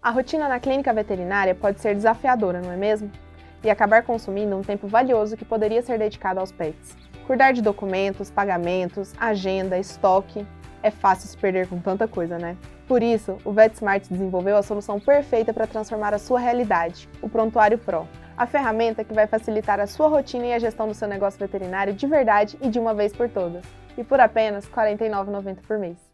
A rotina na clínica veterinária pode ser desafiadora, não é mesmo? E acabar consumindo um tempo valioso que poderia ser dedicado aos pets. Cuidar de documentos, pagamentos, agenda, estoque. É fácil se perder com tanta coisa, né? Por isso, o VetSmart desenvolveu a solução perfeita para transformar a sua realidade, o Prontuário Pro. A ferramenta que vai facilitar a sua rotina e a gestão do seu negócio veterinário de verdade e de uma vez por todas. E por apenas R$ 49,90 por mês.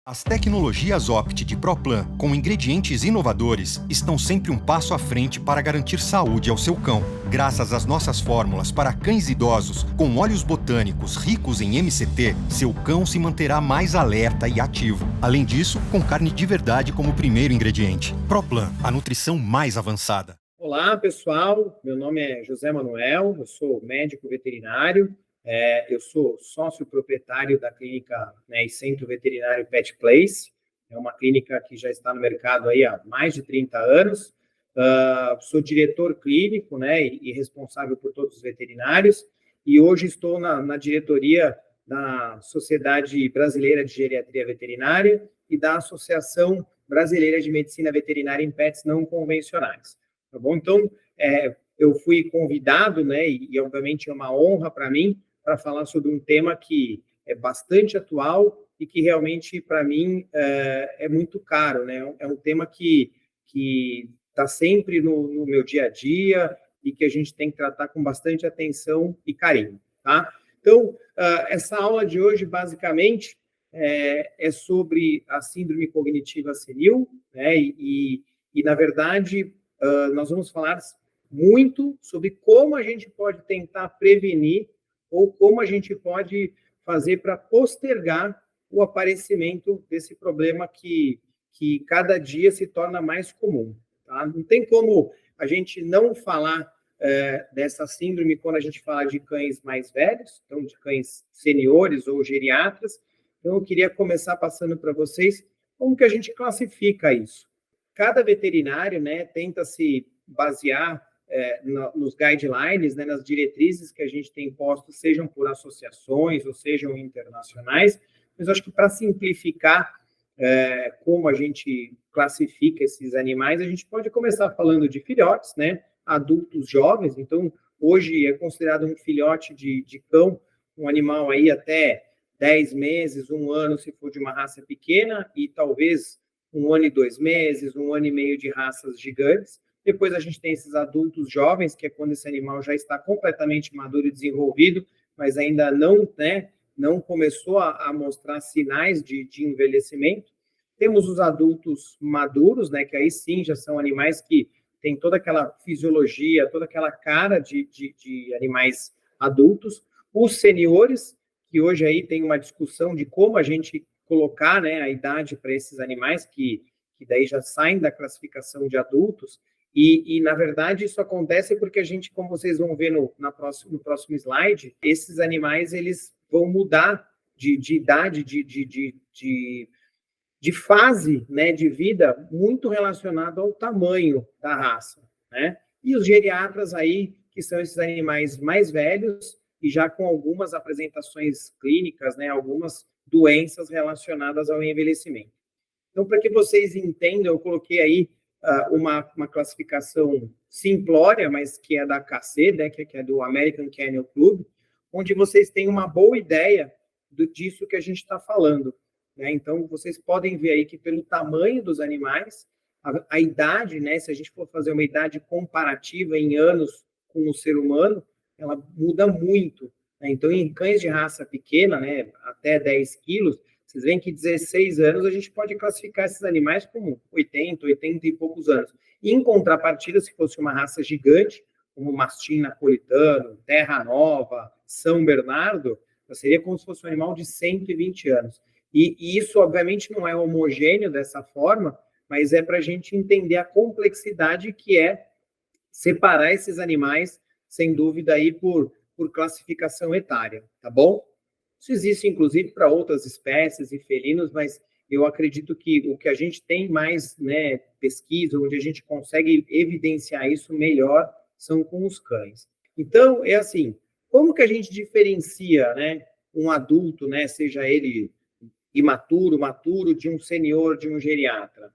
As tecnologias Opt de ProPlan, com ingredientes inovadores, estão sempre um passo à frente para garantir saúde ao seu cão. Graças às nossas fórmulas para cães idosos, com óleos botânicos ricos em MCT, seu cão se manterá mais alerta e ativo. Além disso, com carne de verdade como primeiro ingrediente. ProPlan, a nutrição mais avançada. Olá, pessoal. Meu nome é José Manuel, eu sou médico veterinário. Eu sou sócio proprietário da clínica, e Centro Veterinário Pet Place. É uma clínica que já está no mercado aí há mais de 30 anos. Sou diretor clínico, e responsável por todos os veterinários. E hoje estou na diretoria da Sociedade Brasileira de Geriatria Veterinária e da Associação Brasileira de Medicina Veterinária em Pets Não Convencionais. Tá bom? Então, eu fui convidado, e obviamente é uma honra para mim, para falar sobre um tema que é bastante atual e que realmente, para mim, é muito caro, né? É um tema que está sempre no meu dia a dia e que a gente tem que tratar com bastante atenção e carinho, tá? Então, essa aula de hoje, basicamente, é sobre a síndrome cognitiva senil, né? E na verdade, nós vamos falar muito sobre como a gente pode tentar prevenir ou como a gente pode fazer para postergar o aparecimento desse problema que cada dia se torna mais comum. Tá? Não tem como a gente não falar dessa síndrome quando a gente fala de cães mais velhos, então de cães seniores ou geriatras. Então, eu queria começar passando para vocês como que a gente classifica isso. Cada veterinário, tenta se basear nos guidelines, nas diretrizes que a gente tem posto, sejam por associações ou sejam internacionais, mas acho que para simplificar como a gente classifica esses animais, a gente pode começar falando de filhotes, adultos jovens. Então, hoje é considerado um filhote de cão, um animal aí até 10 meses, 1 ano, se for de uma raça pequena, e talvez 1 ano e 2 meses, 1 ano e meio de raças gigantes. Depois a gente tem esses adultos jovens, que é quando esse animal já está completamente maduro e desenvolvido, mas ainda não começou a mostrar sinais de envelhecimento. Temos os adultos maduros, que aí sim já são animais que têm toda aquela fisiologia, toda aquela cara de animais adultos. Os seniores, que hoje aí tem uma discussão de como a gente colocar a idade para esses animais, que daí já saem da classificação de adultos. E, na verdade, isso acontece porque a gente, como vocês vão ver no próximo slide, esses animais eles vão mudar de idade, de fase de vida, muito relacionado ao tamanho da raça. E os geriatras aí, que são esses animais mais velhos e já com algumas apresentações clínicas, algumas doenças relacionadas ao envelhecimento. Então, para que vocês entendam, eu coloquei aí uma classificação simplória, mas que é da AKC, que é do American Kennel Club, onde vocês têm uma boa ideia disso que a gente está falando. Então, vocês podem ver aí que pelo tamanho dos animais, a idade, se a gente for fazer uma idade comparativa em anos com o ser humano, ela muda muito. Então, em cães de raça pequena, até 10 quilos, vocês veem que 16 anos a gente pode classificar esses animais como 80 e poucos anos. E, em contrapartida, se fosse uma raça gigante, como Mastim Napolitano, Terra Nova, São Bernardo, seria como se fosse um animal de 120 anos. E isso, obviamente, não é homogêneo dessa forma, mas é para a gente entender a complexidade que é separar esses animais, sem dúvida, aí por classificação etária, tá bom? Isso existe, inclusive, para outras espécies e felinos, mas eu acredito que o que a gente tem mais pesquisa, onde a gente consegue evidenciar isso melhor, são com os cães. Então, é assim, como que a gente diferencia um adulto, seja ele imaturo, maturo, de um senior, de um geriatra?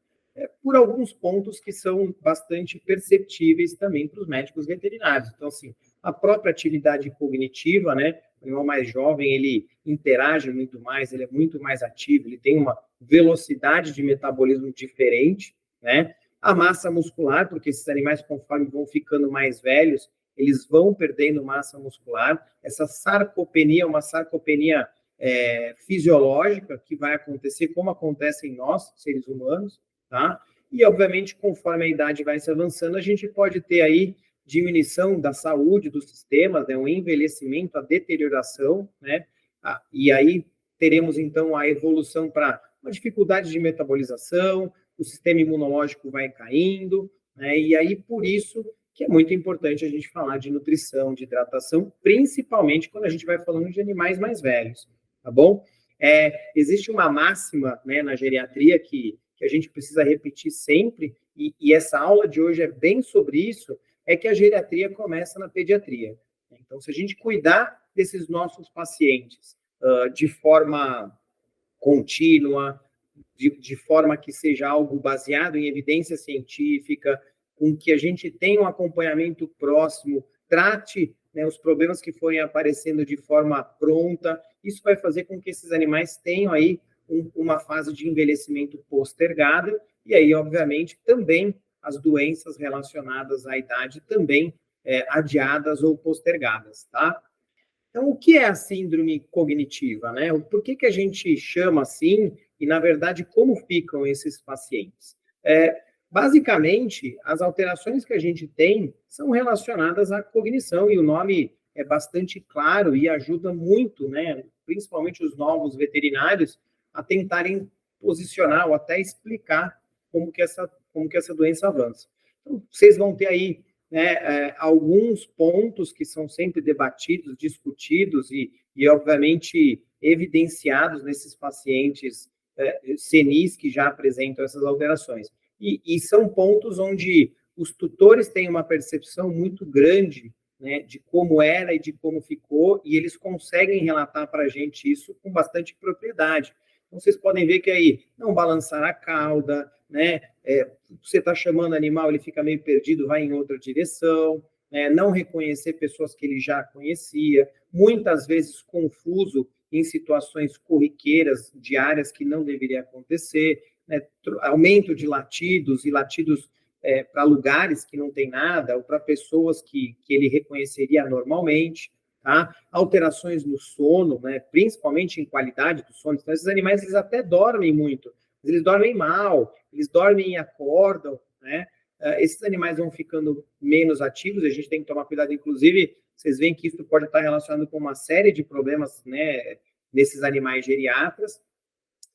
por alguns pontos que são bastante perceptíveis também para os médicos veterinários. Então, assim, a própria atividade cognitiva, né? O animal mais jovem, ele interage muito mais, ele é muito mais ativo, ele tem uma velocidade de metabolismo diferente, né? A massa muscular, porque esses animais, conforme vão ficando mais velhos, eles vão perdendo massa muscular. Essa sarcopenia é uma sarcopenia fisiológica que vai acontecer, como acontece em nós, seres humanos, tá? E, obviamente, conforme a idade vai se avançando, a gente pode ter aí diminuição da saúde dos sistemas, né, um envelhecimento, a deterioração, né, e aí teremos, então, a evolução para uma dificuldade de metabolização, o sistema imunológico vai caindo, né, e aí, por isso, que é muito importante a gente falar de nutrição, de hidratação, principalmente quando a gente vai falando de animais mais velhos, tá bom? Existe uma máxima, né, na geriatria que a gente precisa repetir sempre, e essa aula de hoje é bem sobre isso, é que a geriatria começa na pediatria. Então, se a gente cuidar desses nossos pacientes de forma contínua, de forma que seja algo baseado em evidência científica, com que a gente tenha um acompanhamento próximo, trate, né, os problemas que forem aparecendo de forma pronta, isso vai fazer com que esses animais tenham aí uma fase de envelhecimento postergado, e aí, obviamente, também as doenças relacionadas à idade também adiadas ou postergadas, tá? Então, o que é a síndrome cognitiva, né? Por que a gente chama assim e, na verdade, como ficam esses pacientes? Basicamente, as alterações que a gente tem são relacionadas à cognição, e o nome é bastante claro e ajuda muito, né? Principalmente os novos veterinários, a tentarem posicionar ou até explicar como que essa doença avança. Então, vocês vão ter aí, né, alguns pontos que são sempre debatidos, discutidos e obviamente, evidenciados nesses pacientes senis que já apresentam essas alterações. E são pontos onde os tutores têm uma percepção muito grande, né, de como era e de como ficou, e eles conseguem relatar para a gente isso com bastante propriedade. Então, vocês podem ver que aí, não balançar a cauda, né? Você está chamando animal, ele fica meio perdido, vai em outra direção, né? Não reconhecer pessoas que ele já conhecia, muitas vezes confuso em situações corriqueiras, diárias, que não deveria acontecer, né? Aumento de latidos e latidos para lugares que não tem nada, ou para pessoas que ele reconheceria normalmente, tá? Alterações no sono, né? Principalmente em qualidade do sono. Então, esses animais, eles até dormem muito, mas eles dormem mal, eles dormem e acordam, né? Esses animais vão ficando menos ativos, a gente tem que tomar cuidado, inclusive, vocês veem que isso pode estar relacionado com uma série de problemas, né, nesses animais geriatras,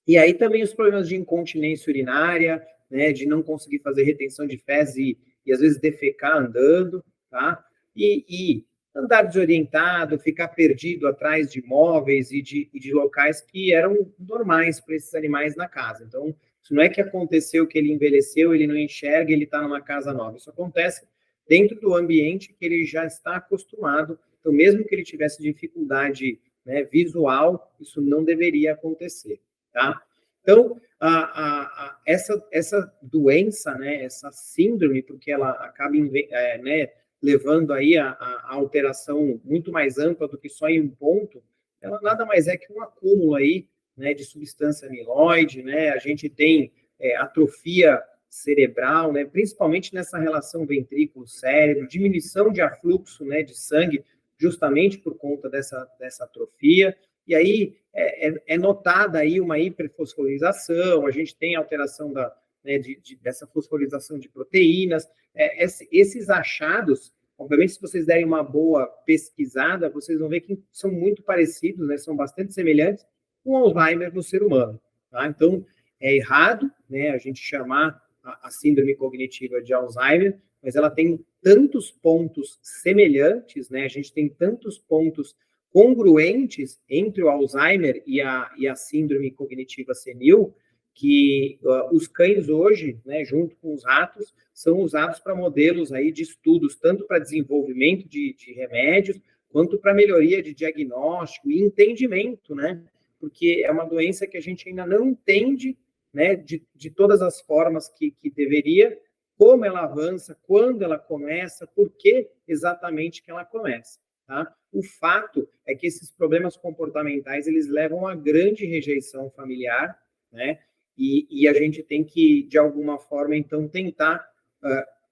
e aí também os problemas de incontinência urinária, né, de não conseguir fazer retenção de fezes e às vezes defecar andando, tá? E andar desorientado, ficar perdido atrás de móveis e de locais que eram normais para esses animais na casa. Então, isso não é que aconteceu que ele envelheceu, ele não enxerga, ele está numa casa nova. Isso acontece dentro do ambiente que ele já está acostumado. Então, mesmo que ele tivesse dificuldade, né, visual, isso não deveria acontecer, tá? Então, essa doença, né, essa síndrome, porque ela acaba né, levando aí a alteração muito mais ampla do que só em um ponto, ela nada mais é que um acúmulo aí, né, de substância amiloide, né? A gente tem atrofia cerebral, né, principalmente nessa relação ventrículo-cérebro, diminuição de afluxo, né, de sangue, justamente por conta dessa atrofia. E aí é notada aí uma hiperfosforilação, a gente tem alteração dessa fosforilação de proteínas. Esses achados, obviamente, se vocês derem uma boa pesquisada, vocês vão ver que são muito parecidos, né, são bastante semelhantes com Alzheimer no ser humano, tá? Então, é errado, né, a gente chamar a síndrome cognitiva de Alzheimer, mas ela tem tantos pontos semelhantes, né, a gente tem tantos pontos congruentes entre o Alzheimer e a síndrome cognitiva senil, que os cães hoje, né, junto com os ratos, são usados para modelos aí de estudos, tanto para desenvolvimento de remédios, quanto para melhoria de diagnóstico e entendimento, né? Porque é uma doença que a gente ainda não entende, né, de todas as formas que deveria, como ela avança, quando ela começa, por que exatamente que ela começa, tá? O fato é que esses problemas comportamentais, eles levam a grande rejeição familiar, né? E a gente tem que, de alguma forma, então, tentar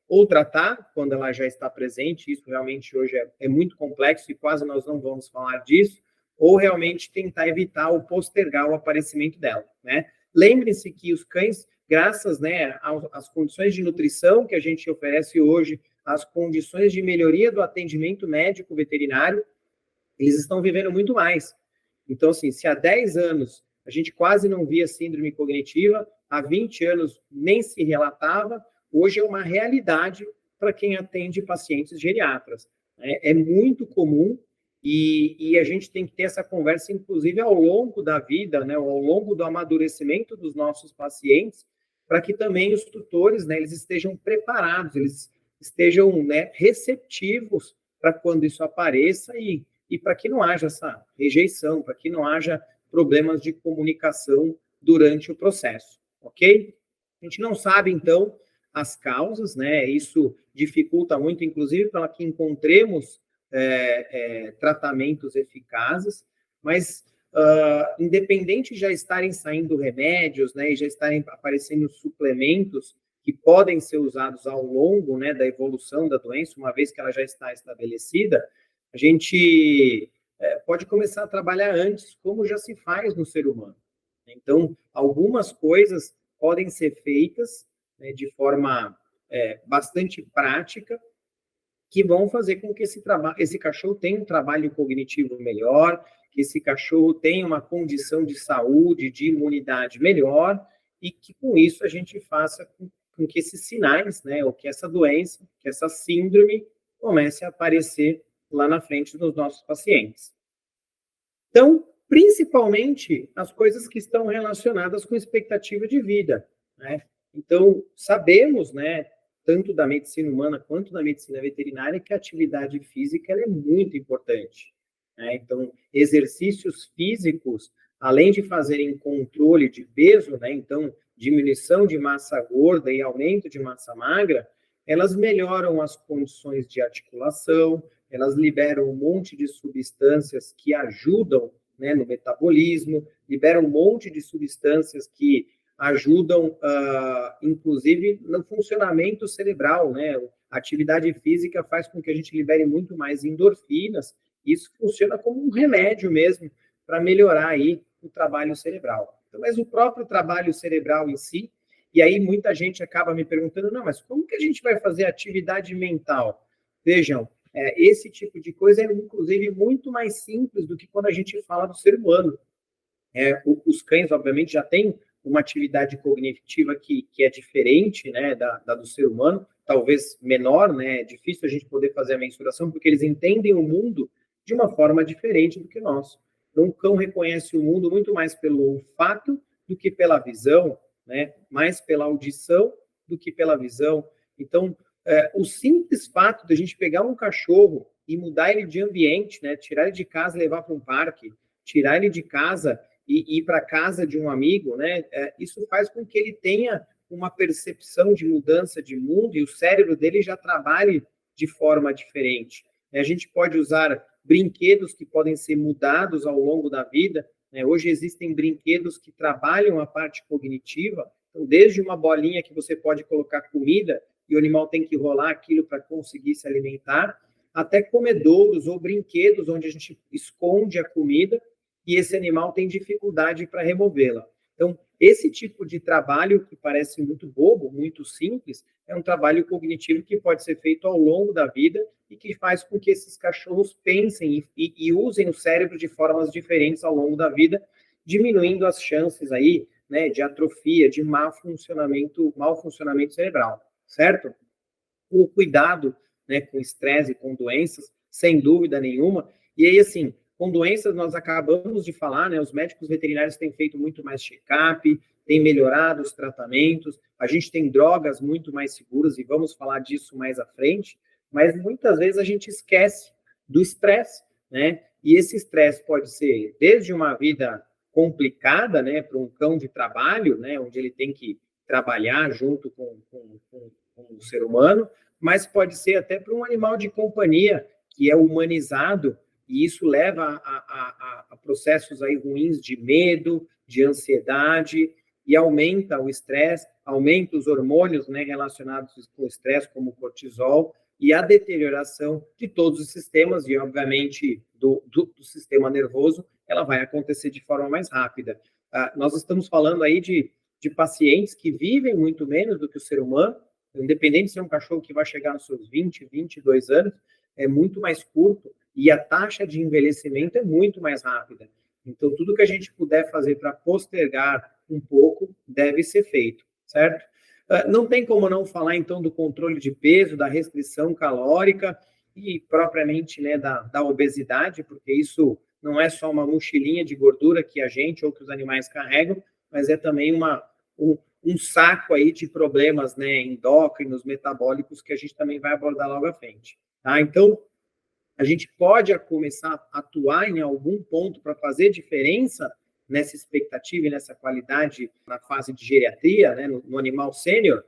ou tratar quando ela já está presente, isso realmente hoje é muito complexo e quase nós não vamos falar disso, ou realmente tentar evitar ou postergar o aparecimento dela, né? Lembre-se que os cães, graças, né, às condições de nutrição que a gente oferece hoje, às condições de melhoria do atendimento médico veterinário, eles estão vivendo muito mais. Então, assim, se há 10 anos a gente quase não via síndrome cognitiva, há 20 anos nem se relatava, hoje é uma realidade para quem atende pacientes geriatras. É muito comum e a gente tem que ter essa conversa, inclusive, ao longo da vida, né, ao longo do amadurecimento dos nossos pacientes, para que também os tutores, né, eles estejam preparados, eles estejam, né, receptivos para quando isso apareça e para que não haja essa rejeição, para que não haja problemas de comunicação durante o processo, ok? A gente não sabe, então, as causas, né? Isso dificulta muito, inclusive, para que encontremos tratamentos eficazes, mas independente de já estarem saindo remédios, né, e já estarem aparecendo suplementos que podem ser usados ao longo, né, da evolução da doença, uma vez que ela já está estabelecida, a gente pode começar a trabalhar antes, como já se faz no ser humano. Então, algumas coisas podem ser feitas, né, de forma bastante prática, que vão fazer com que esse cachorro tenha um trabalho cognitivo melhor, que esse cachorro tenha uma condição de saúde, de imunidade melhor, e que com isso a gente faça com que esses sinais, né, ou que essa doença, que essa síndrome comece a aparecer lá na frente dos nossos pacientes. Então, principalmente as coisas que estão relacionadas com expectativa de vida, né? Então, sabemos, né, tanto da medicina humana quanto da medicina veterinária, que a atividade física ela é muito importante, né? Então, exercícios físicos, além de fazerem controle de peso, né, então, diminuição de massa gorda e aumento de massa magra, elas melhoram as condições de articulação, elas liberam um monte de substâncias que ajudam, né, no metabolismo, liberam um monte de substâncias que ajudam, inclusive, no funcionamento cerebral, né? A atividade física faz com que a gente libere muito mais endorfinas, e isso funciona como um remédio mesmo para melhorar aí o trabalho cerebral. Então, mas o próprio trabalho cerebral em si, e aí muita gente acaba me perguntando, não, mas como que a gente vai fazer atividade mental? Vejam, esse tipo de coisa é, inclusive, muito mais simples do que quando a gente fala do ser humano. Os cães, obviamente, já têm uma atividade cognitiva que é diferente, né, da do ser humano, talvez menor, né, é difícil a gente poder fazer a mensuração, porque eles entendem o mundo de uma forma diferente do que nós. Então, o cão reconhece o mundo muito mais pelo olfato do que pela visão, né, mais pela audição do que pela visão. Então, o simples fato de a gente pegar um cachorro e mudar ele de ambiente, né, tirar ele de casa e levar para um parque, tirar ele de casa e ir para a casa de um amigo, né, isso faz com que ele tenha uma percepção de mudança de mundo e o cérebro dele já trabalhe de forma diferente. A gente pode usar brinquedos que podem ser mudados ao longo da vida, né? Hoje existem brinquedos que trabalham a parte cognitiva, então, desde uma bolinha que você pode colocar comida e o animal tem que rolar aquilo para conseguir se alimentar, até comedouros ou brinquedos onde a gente esconde a comida e esse animal tem dificuldade para removê-la. Então, esse tipo de trabalho, que parece muito bobo, muito simples, é um trabalho cognitivo que pode ser feito ao longo da vida e que faz com que esses cachorros pensem e usem o cérebro de formas diferentes ao longo da vida, diminuindo as chances aí, né, de atrofia, de mau funcionamento cerebral, certo? O cuidado, né, com estresse e com doenças, sem dúvida nenhuma. E aí, assim, com doenças, nós acabamos de falar, né, os médicos veterinários têm feito muito mais check-up, têm melhorado os tratamentos, a gente tem drogas muito mais seguras, e vamos falar disso mais à frente, mas muitas vezes a gente esquece do estresse, né? E esse estresse pode ser desde uma vida complicada, né, para um cão de trabalho, né, onde ele tem que trabalhar junto com o ser humano, mas pode ser até para um animal de companhia, que é humanizado, e isso leva a processos aí ruins de medo, de ansiedade, e aumenta o estresse, aumenta os hormônios, né, relacionados com o estresse, como o cortisol, e a deterioração de todos os sistemas, e obviamente do sistema nervoso, ela vai acontecer de forma mais rápida. Nós estamos falando aí de pacientes que vivem muito menos do que o ser humano, independente se é um cachorro que vai chegar nos seus 20, 22 anos, é muito mais curto, e a taxa de envelhecimento é muito mais rápida. Então, tudo que a gente puder fazer para postergar um pouco, deve ser feito, certo? Não tem como não falar, então, do controle de peso, da restrição calórica e, propriamente, né, da obesidade, porque isso não é só uma mochilinha de gordura que a gente ou que os animais carregam, mas é também um saco aí de problemas, né, endócrinos, metabólicos, que a gente também vai abordar logo à frente. Tá? Então, a gente pode começar a atuar em algum ponto para fazer diferença nessa expectativa e nessa qualidade na fase de geriatria, né, no animal sênior?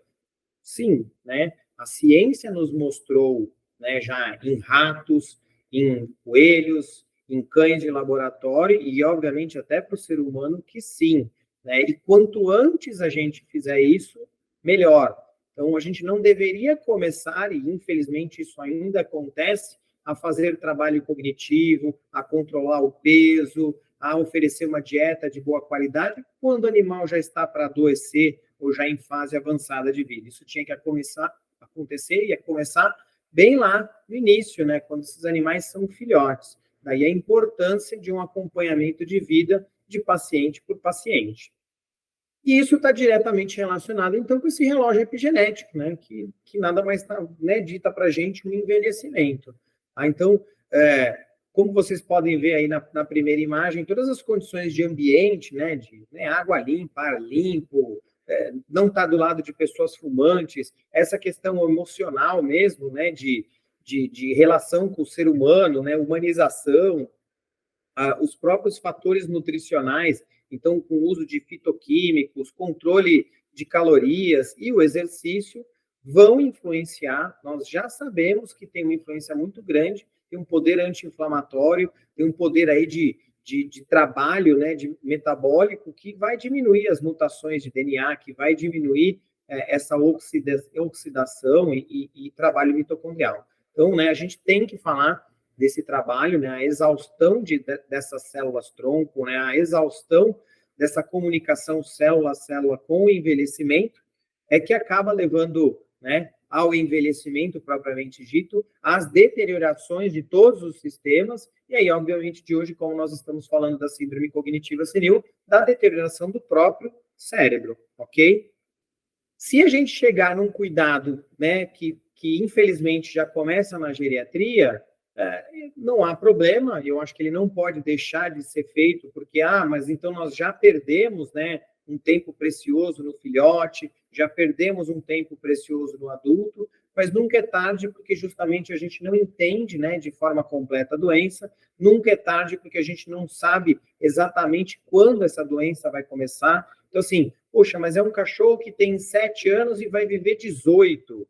Sim, né? A ciência nos mostrou, né, já em ratos, em coelhos, em cães de laboratório e, obviamente, até para o ser humano que sim, né? E quanto antes a gente fizer isso, melhor. Então, a gente não deveria começar, e infelizmente isso ainda acontece, a fazer trabalho cognitivo, a controlar o peso, a oferecer uma dieta de boa qualidade, quando o animal já está para adoecer ou já em fase avançada de vida. Isso tinha que começar a acontecer, ia começar bem lá no início, né, quando esses animais são filhotes. Daí a importância de um acompanhamento de vida de paciente por paciente. E isso está diretamente relacionado, então, com esse relógio epigenético, né, que nada mais tá, né, dita para a gente o envelhecimento. Então, como vocês podem ver aí na primeira imagem, todas as condições de ambiente, né, água limpa, ar limpo, não está do lado de pessoas fumantes, essa questão emocional mesmo, né, de relação com o ser humano, né, humanização, os próprios fatores nutricionais, então, com o uso de fitoquímicos, controle de calorias e o exercício, vão influenciar, nós já sabemos que tem uma influência muito grande, tem um poder anti-inflamatório, tem um poder aí de trabalho, né, de metabólico, que vai diminuir as mutações de DNA, que vai diminuir essa oxidação e trabalho mitocondrial. Então, né, a gente tem que falar desse trabalho, né, a exaustão dessas células-tronco, né, a exaustão dessa comunicação célula a célula com o envelhecimento, é que acaba levando, né, ao envelhecimento propriamente dito, às deteriorações de todos os sistemas, e aí, obviamente, de hoje, como nós estamos falando da síndrome cognitiva senil, da deterioração do próprio cérebro, ok? Se a gente chegar num cuidado, né, que infelizmente já começa na geriatria, não há problema, eu acho que ele não pode deixar de ser feito, porque, mas então nós já perdemos, né, um tempo precioso no filhote, já perdemos um tempo precioso no adulto, mas nunca é tarde, porque justamente a gente não entende, né, de forma completa a doença, nunca é tarde porque a gente não sabe exatamente quando essa doença vai começar. Então, assim, poxa, mas é um cachorro que tem 7 anos e vai viver 18.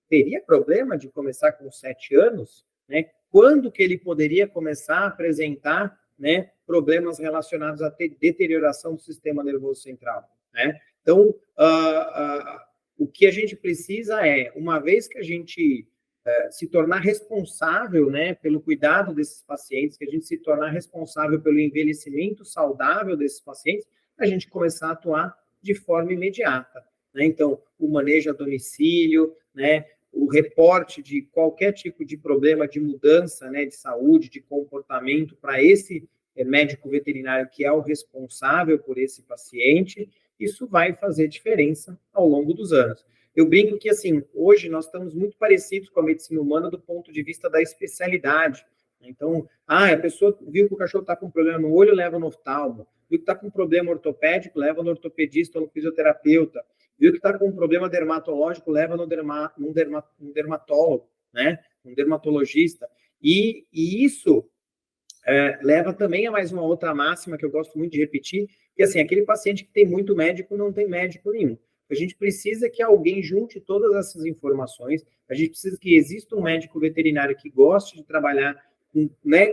Teria problema de começar com 7 anos? Né? Quando que ele poderia começar a apresentar, né, problemas relacionados à deterioração do sistema nervoso central? Né? Então, o que a gente precisa é, uma vez que a gente se tornar responsável, né, pelo cuidado desses pacientes, que a gente se tornar responsável pelo envelhecimento saudável desses pacientes, a gente começar a atuar de forma imediata. Né? Então, o manejo a domicílio, né, o reporte de qualquer tipo de problema de mudança, né, de saúde, de comportamento para esse médico veterinário que é o responsável por esse paciente, isso vai fazer diferença ao longo dos anos. Eu brinco que, assim, hoje nós estamos muito parecidos com a medicina humana do ponto de vista da especialidade. Então, a pessoa viu que o cachorro está com problema no olho, leva no oftalmo. Viu que está com problema ortopédico, leva no ortopedista ou no fisioterapeuta. Viu que está com um problema dermatológico, leva num dermatólogo, né? Um dermatologista. E isso leva também a mais uma outra máxima que eu gosto muito de repetir, que assim, aquele paciente que tem muito médico não tem médico nenhum. A gente precisa que alguém junte todas essas informações, a gente precisa que exista um médico veterinário que goste de trabalhar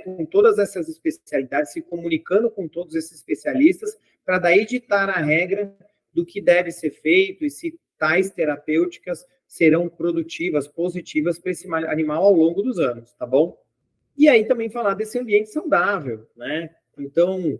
com todas essas especialidades, se comunicando com todos esses especialistas, para daí ditar a regra do que deve ser feito e se tais terapêuticas serão produtivas, positivas para esse animal ao longo dos anos, tá bom? E aí também falar desse ambiente saudável, né? Então,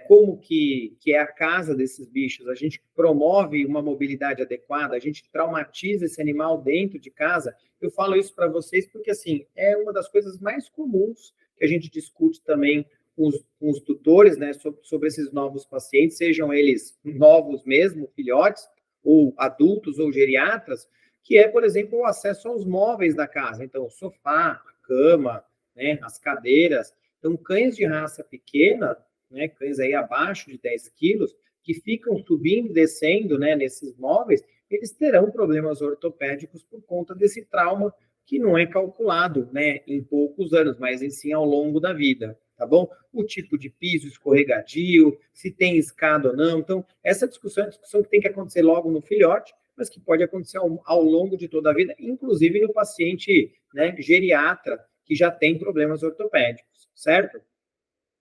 como que é a casa desses bichos? A gente promove uma mobilidade adequada, a gente traumatiza esse animal dentro de casa. Eu falo isso para vocês porque, assim, é uma das coisas mais comuns que a gente discute também com os tutores, né, sobre esses novos pacientes, sejam eles novos mesmo, filhotes, ou adultos ou geriatras, que é, por exemplo, o acesso aos móveis da casa. Então, o sofá, a cama, né, as cadeiras. Então, cães de raça pequena, né, cães aí abaixo de 10 quilos, que ficam subindo e descendo, né, nesses móveis, eles terão problemas ortopédicos por conta desse trauma que não é calculado, né, em poucos anos, mas em sim ao longo da vida, tá bom? O tipo de piso escorregadio, se tem escada ou não. Então, essa discussão é uma discussão que tem que acontecer logo no filhote, mas que pode acontecer ao longo de toda a vida, inclusive no paciente, né, geriatra, que já tem problemas ortopédicos, certo?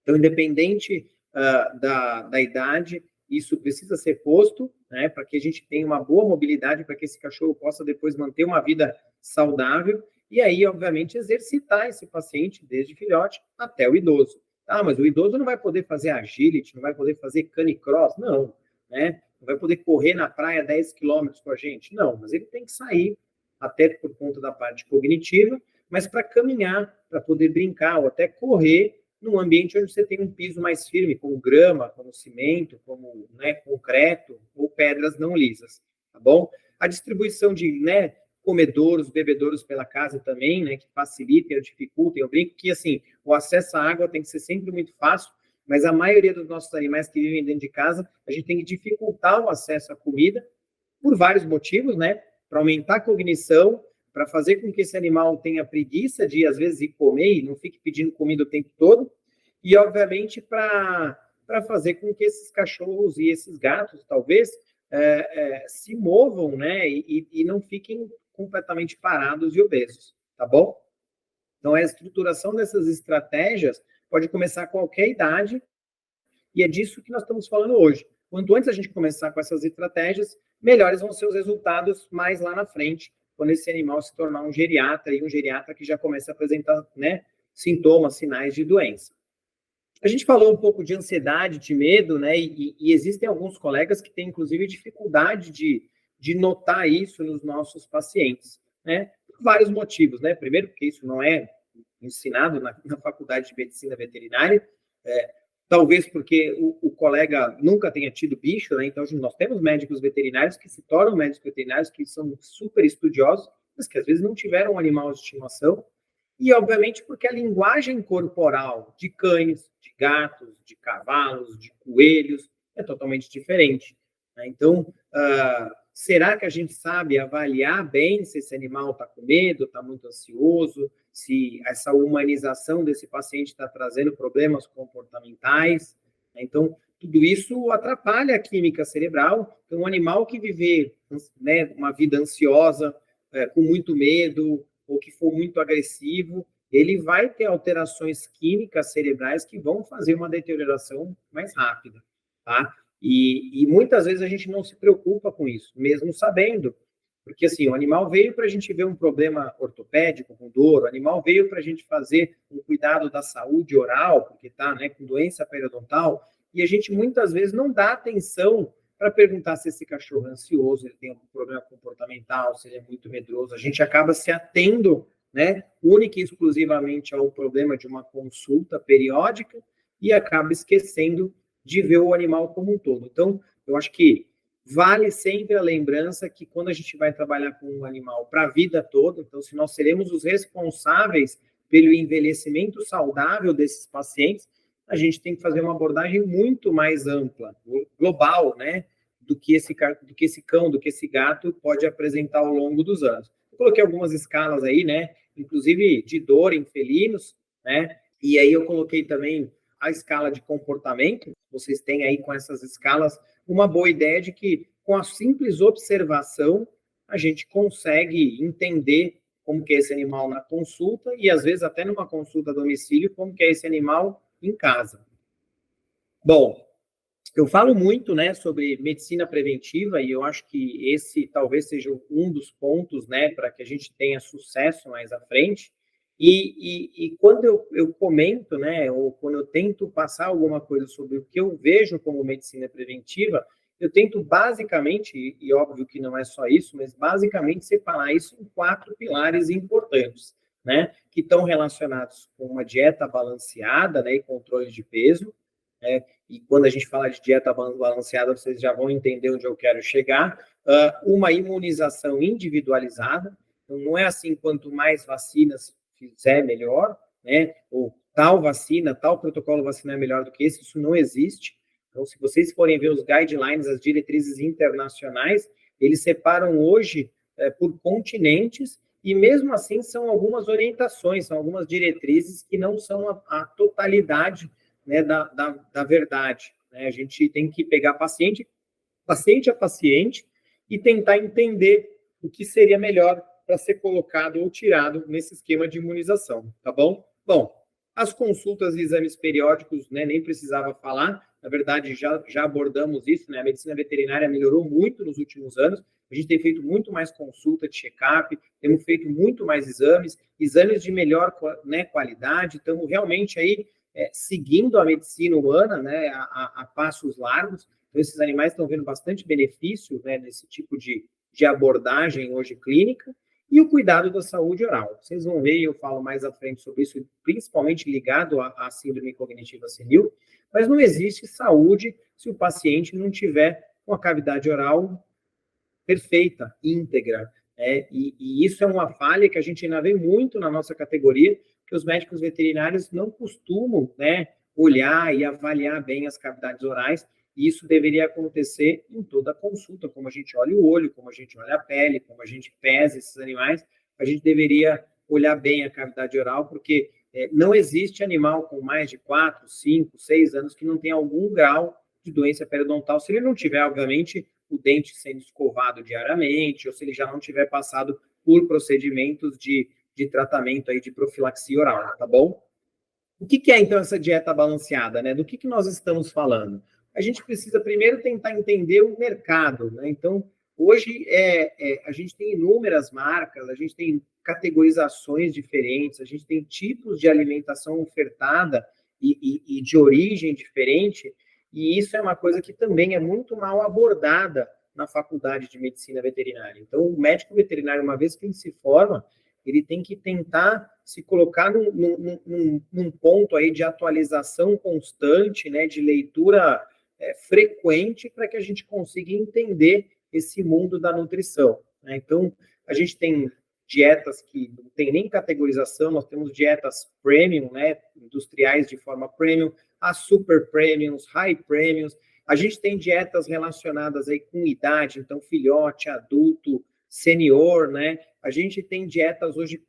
Então, independente da idade, isso precisa ser posto, né, para que a gente tenha uma boa mobilidade, para que esse cachorro possa depois manter uma vida saudável, e aí, obviamente, exercitar esse paciente desde filhote até o idoso. Ah, mas o idoso não vai poder fazer agility, não vai poder fazer canicross? Não, né? Não vai poder correr na praia 10 quilômetros com a gente? Não, mas ele tem que sair, até por conta da parte cognitiva, mas para caminhar, para poder brincar, ou até correr num ambiente onde você tem um piso mais firme, como grama, como cimento, como, né, concreto ou pedras não lisas, tá bom? A distribuição de, né, comedouros, bebedouros pela casa também, né, que facilitem ou dificultem. Eu brinco que, assim, o acesso à água tem que ser sempre muito fácil, mas a maioria dos nossos animais que vivem dentro de casa, a gente tem que dificultar o acesso à comida por vários motivos, né? Para aumentar a cognição, para fazer com que esse animal tenha preguiça de, às vezes, ir comer e não fique pedindo comida o tempo todo, e, obviamente, para fazer com que esses cachorros e esses gatos, talvez, se movam, né, e não fiquem completamente parados e obesos, tá bom? Então, a estruturação dessas estratégias pode começar a qualquer idade, e é disso que nós estamos falando hoje. Quanto antes a gente começar com essas estratégias, melhores vão ser os resultados mais lá na frente, quando esse animal se tornar um geriatra, e um geriatra que já começa a apresentar, né, sintomas, sinais de doença. A gente falou um pouco de ansiedade, de medo, né, e existem alguns colegas que têm, inclusive, dificuldade de notar isso nos nossos pacientes, né, por vários motivos, né. Primeiro, porque isso não é ensinado na faculdade de medicina veterinária, talvez porque o colega nunca tenha tido bicho, né? Então nós temos médicos veterinários que se tornam médicos veterinários que são super estudiosos, mas que às vezes não tiveram um animal de estimação, e obviamente porque a linguagem corporal de cães, de gatos, de cavalos, de coelhos é totalmente diferente, né? Então, será que a gente sabe avaliar bem se esse animal está com medo, está muito ansioso, se essa humanização desse paciente está trazendo problemas comportamentais? Então, tudo isso atrapalha a química cerebral. Então, um animal que viver, né, uma vida ansiosa, com muito medo, ou que for muito agressivo, ele vai ter alterações químicas cerebrais que vão fazer uma deterioração mais rápida, tá? E muitas vezes a gente não se preocupa com isso, mesmo sabendo, porque assim, o animal veio para a gente ver um problema ortopédico, com dor, o animal veio para a gente fazer um cuidado da saúde oral, porque está, né, com doença periodontal, e a gente muitas vezes não dá atenção para perguntar se esse cachorro é ansioso, ele tem algum problema comportamental, se ele é muito medroso. A gente acaba se atendo, né, única e exclusivamente ao problema de uma consulta periódica e acaba esquecendo de ver o animal como um todo. Então, eu acho que vale sempre a lembrança que quando a gente vai trabalhar com um animal para a vida toda, então, se nós seremos os responsáveis pelo envelhecimento saudável desses pacientes, a gente tem que fazer uma abordagem muito mais ampla, global, né, do que esse cão, do que esse gato pode apresentar ao longo dos anos. Eu coloquei algumas escalas aí, né, inclusive de dor em felinos, né, E aí eu coloquei também a escala de comportamento. Vocês têm aí com essas escalas uma boa ideia de que com a simples observação a gente consegue entender como que é esse animal na consulta e às vezes até numa consulta a domicílio como que é esse animal em casa. Bom, eu falo muito, né, sobre medicina preventiva e eu acho que esse talvez seja um dos pontos, né, para que a gente tenha sucesso mais à frente. E quando eu comento, né, ou quando eu tento passar alguma coisa sobre o que eu vejo como medicina preventiva, eu tento basicamente, e óbvio que não é só isso, mas basicamente separar isso em 4 pilares importantes, né, que estão relacionados com uma dieta balanceada, né, e controle de peso, né, e quando a gente fala de dieta balanceada, vocês já vão entender onde eu quero chegar, uma imunização individualizada, então não é assim, quanto mais vacinas fizer, melhor, né, ou tal vacina, tal protocolo vacinal é melhor do que esse, isso não existe. Então, se vocês forem ver os guidelines, as diretrizes internacionais, eles separam hoje por continentes, e mesmo assim são algumas orientações, são algumas diretrizes que não são a totalidade, né, da verdade. Né? A gente tem que pegar paciente a paciente, e tentar entender o que seria melhor para ser colocado ou tirado nesse esquema de imunização, tá bom? Bom, as consultas e exames periódicos, né, nem precisava falar, na verdade já abordamos isso, né, a medicina veterinária melhorou muito nos últimos anos, a gente tem feito muito mais consulta de check-up, temos feito muito mais exames de melhor, né, qualidade, estamos realmente aí seguindo a medicina humana, né, a passos largos. Então, esses animais estão vendo bastante benefício, né, nesse tipo de abordagem hoje clínica, e o cuidado da saúde oral. Vocês vão ver, eu falo mais à frente sobre isso, principalmente ligado à síndrome cognitiva senil, mas não existe saúde se o paciente não tiver uma cavidade oral perfeita, íntegra, e isso é uma falha que a gente ainda vê muito na nossa categoria, que os médicos veterinários não costumam, né, olhar e avaliar bem as cavidades orais, e isso deveria acontecer em toda a consulta, como a gente olha o olho, como a gente olha a pele, como a gente pesa esses animais, a gente deveria olhar bem a cavidade oral, porque não existe animal com mais de 4, 5, 6 anos que não tenha algum grau de doença periodontal, se ele não tiver, obviamente, o dente sendo escovado diariamente, ou se ele já não tiver passado por procedimentos de tratamento aí de profilaxia oral, tá bom? O que é, então, essa dieta balanceada, né? Do que nós estamos falando? A gente precisa primeiro tentar entender o mercado, né? Então, hoje a gente tem inúmeras marcas, a gente tem categorizações diferentes, a gente tem tipos de alimentação ofertada e de origem diferente, e isso é uma coisa que também é muito mal abordada na faculdade de medicina veterinária. Então, o médico veterinário, uma vez que ele se forma, ele tem que tentar se colocar num ponto aí de atualização constante, né, de leitura frequente, para que a gente consiga entender esse mundo da nutrição. Né? Então, a gente tem dietas que não tem nem categorização, nós temos dietas premium, né, industriais de forma premium, as super premiums, high premiums, a gente tem dietas relacionadas aí com idade, então filhote, adulto, senior, né, a gente tem dietas hoje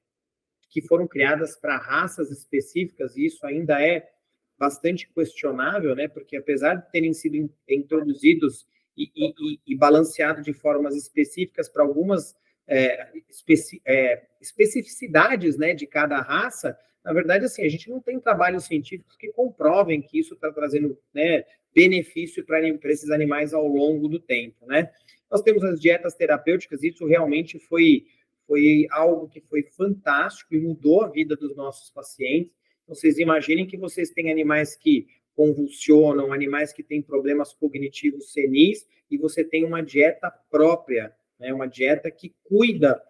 que foram criadas para raças específicas, e isso ainda é bastante questionável, né, porque apesar de terem sido introduzidos e balanceados de formas específicas para algumas especificidades, né, de cada raça, na verdade, assim, a gente não tem trabalhos científicos que comprovem que isso está trazendo, né, benefício para esses animais ao longo do tempo, né? Nós temos as dietas terapêuticas, isso realmente foi algo que foi fantástico e mudou a vida dos nossos pacientes. Vocês imaginem que vocês têm animais que convulsionam, animais que têm problemas cognitivos senis, e você tem uma dieta própria, né, uma dieta que cuida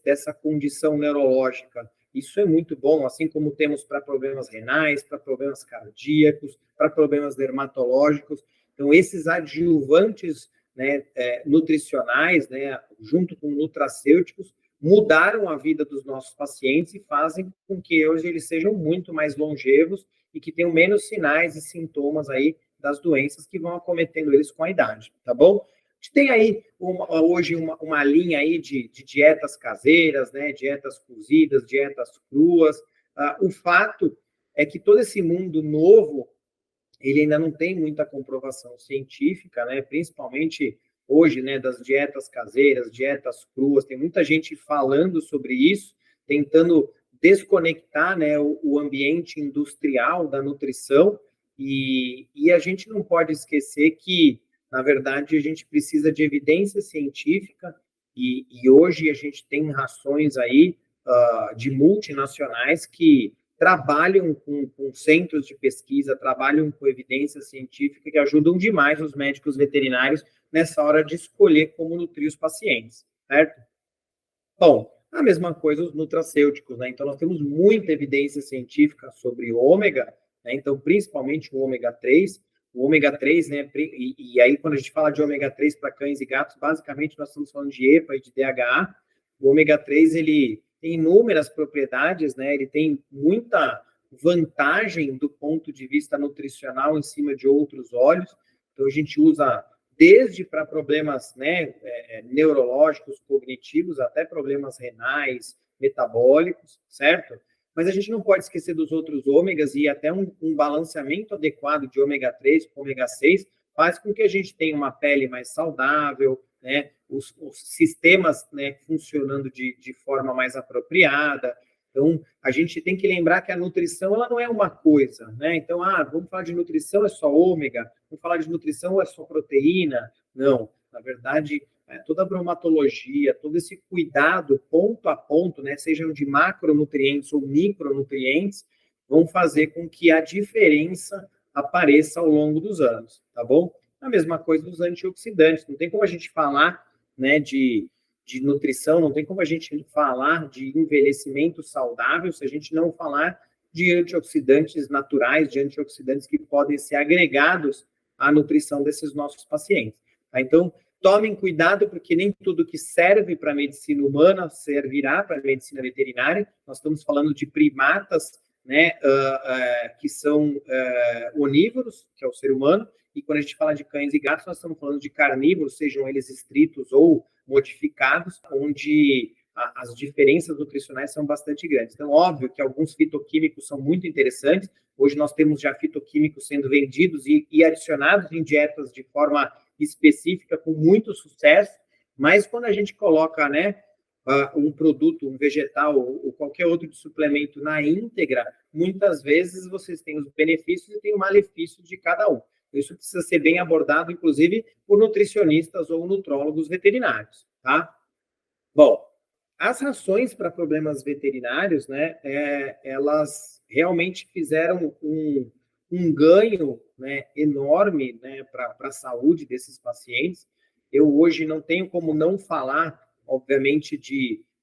dessa condição neurológica. Isso é muito bom, assim como temos para problemas renais, para problemas cardíacos, para problemas dermatológicos. Então, esses adjuvantes, né, nutricionais, né, junto com nutracêuticos, mudaram a vida dos nossos pacientes e fazem com que hoje eles sejam muito mais longevos e que tenham menos sinais e sintomas aí das doenças que vão acometendo eles com a idade, tá bom? A gente tem aí hoje uma linha aí de dietas caseiras, né, dietas cozidas, dietas cruas. O fato é que todo esse mundo novo, ele ainda não tem muita comprovação científica, né? Principalmente hoje, né, das dietas caseiras, dietas cruas, tem muita gente falando sobre isso, tentando desconectar, né, o ambiente industrial da nutrição, e a gente não pode esquecer que, na verdade, a gente precisa de evidência científica, e hoje a gente tem rações aí de multinacionais que trabalham com centros de pesquisa, trabalham com evidência científica que ajudam demais os médicos veterinários nessa hora de escolher como nutrir os pacientes, certo? Bom, a mesma coisa os nutracêuticos, né? Então, nós temos muita evidência científica sobre ômega, né? Então, principalmente o ômega 3. O ômega 3, né? E aí, quando a gente fala de ômega 3 para cães e gatos, basicamente nós estamos falando de EPA e de DHA. O ômega 3, ele tem inúmeras propriedades, né? Ele tem muita vantagem do ponto de vista nutricional em cima de outros óleos. Então, a gente usa desde para problemas, né, neurológicos, cognitivos, até problemas renais, metabólicos, certo? Mas a gente não pode esquecer dos outros ômegas, e até um balanceamento adequado de ômega 3 com ômega 6 faz com que a gente tenha uma pele mais saudável, né, os sistemas, né, funcionando de forma mais apropriada. Então, a gente tem que lembrar que a nutrição, ela não é uma coisa, né? Então, vamos falar de nutrição, é só ômega, vamos falar de nutrição, é só proteína. Não, na verdade, toda a bromatologia, todo esse cuidado ponto a ponto, né, sejam de macronutrientes ou micronutrientes, vão fazer com que a diferença apareça ao longo dos anos, tá bom? A mesma coisa dos antioxidantes, não tem como a gente falar, né, de nutrição, não tem como a gente falar de envelhecimento saudável se a gente não falar de antioxidantes naturais, de antioxidantes que podem ser agregados à nutrição desses nossos pacientes. Tá? Então, tomem cuidado, porque nem tudo que serve para a medicina humana servirá para a medicina veterinária. Nós estamos falando de primatas, né, que são onívoros, que é o ser humano, e quando a gente fala de cães e gatos, nós estamos falando de carnívoros, sejam eles estritos ou modificados, onde as diferenças nutricionais são bastante grandes. Então, óbvio que alguns fitoquímicos são muito interessantes. Hoje nós temos já fitoquímicos sendo vendidos e adicionados em dietas de forma específica, com muito sucesso, mas quando a gente coloca, né, um produto, um vegetal ou qualquer outro de suplemento na íntegra, muitas vezes vocês têm os benefícios e têm o malefício de cada um. Isso precisa ser bem abordado, inclusive, por nutricionistas ou nutrólogos veterinários, tá? Bom, as rações para problemas veterinários, né, elas realmente fizeram um ganho, né, enorme, né, para a saúde desses pacientes. Eu hoje não tenho como não falar, obviamente,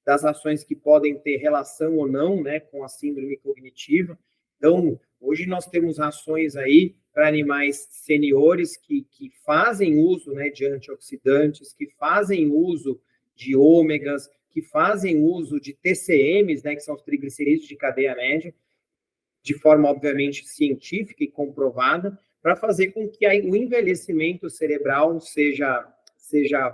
das ações que podem ter relação ou não, né, com a síndrome cognitiva. Então, hoje nós temos ações aí para animais seniores que fazem uso, né, de antioxidantes, que fazem uso de ômegas, que fazem uso de TCMs, né, que são os triglicerídeos de cadeia média, de forma, obviamente, científica e comprovada, para fazer com que o envelhecimento cerebral seja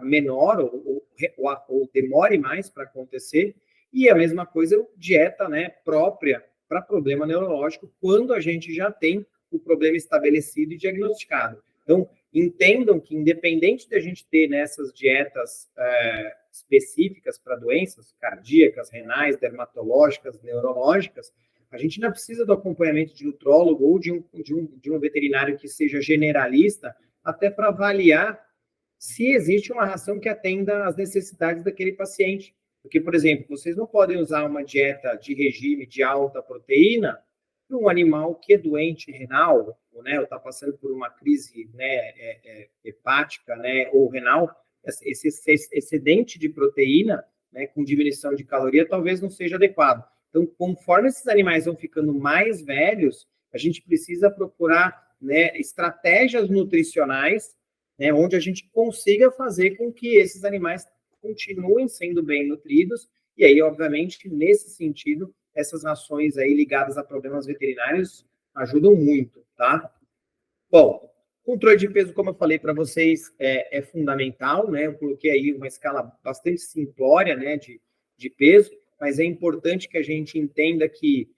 menor ou demore mais para acontecer, e a mesma coisa, dieta, né, própria para problema neurológico, quando a gente já tem o problema estabelecido e diagnosticado. Então, entendam que, independente de a gente ter nessas dietas específicas para doenças cardíacas, renais, dermatológicas, neurológicas, a gente não precisa do acompanhamento de nutrólogo ou de um veterinário que seja generalista, até para avaliar se existe uma ração que atenda às necessidades daquele paciente. Porque, por exemplo, vocês não podem usar uma dieta de regime de alta proteína para um animal que é doente renal, né, ou está passando por uma crise, né, hepática, né, ou renal. Esse excedente de proteína, né, com diminuição de caloria, talvez não seja adequado. Então, conforme esses animais vão ficando mais velhos, a gente precisa procurar, né, estratégias nutricionais, né, onde a gente consiga fazer com que esses animais continuem sendo bem nutridos, e aí, obviamente, nesse sentido, essas rações aí ligadas a problemas veterinários ajudam muito, tá? Bom, controle de peso, como eu falei para vocês, é fundamental, né? Eu coloquei aí uma escala bastante simplória, né, de peso, mas é importante que a gente entenda que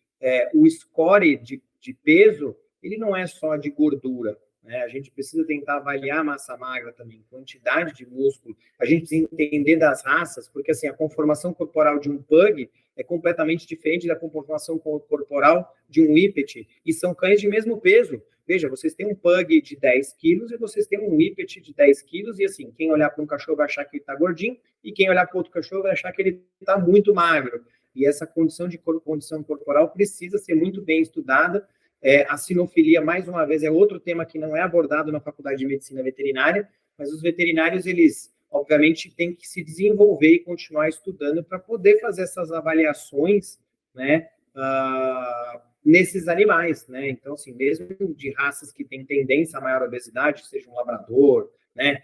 o score de de peso, ele não é só de gordura, né? A gente precisa tentar avaliar a massa magra também, quantidade de músculo, a gente precisa entender das raças, porque assim, a conformação corporal de um pug é completamente diferente da conformação corporal de um whippet, e são cães de mesmo peso. Veja, vocês têm um pug de 10 quilos e vocês têm um whippet de 10 quilos, e assim, quem olhar para um cachorro vai achar que ele está gordinho, e quem olhar para outro cachorro vai achar que ele está muito magro. E essa condição corporal precisa ser muito bem estudada. A sinofilia, mais uma vez, é outro tema que não é abordado na Faculdade de Medicina Veterinária, mas os veterinários, eles, obviamente, têm que se desenvolver e continuar estudando para poder fazer essas avaliações, né, nesses animais, né? Então, assim, mesmo de raças que têm tendência a maior obesidade, seja um labrador, né,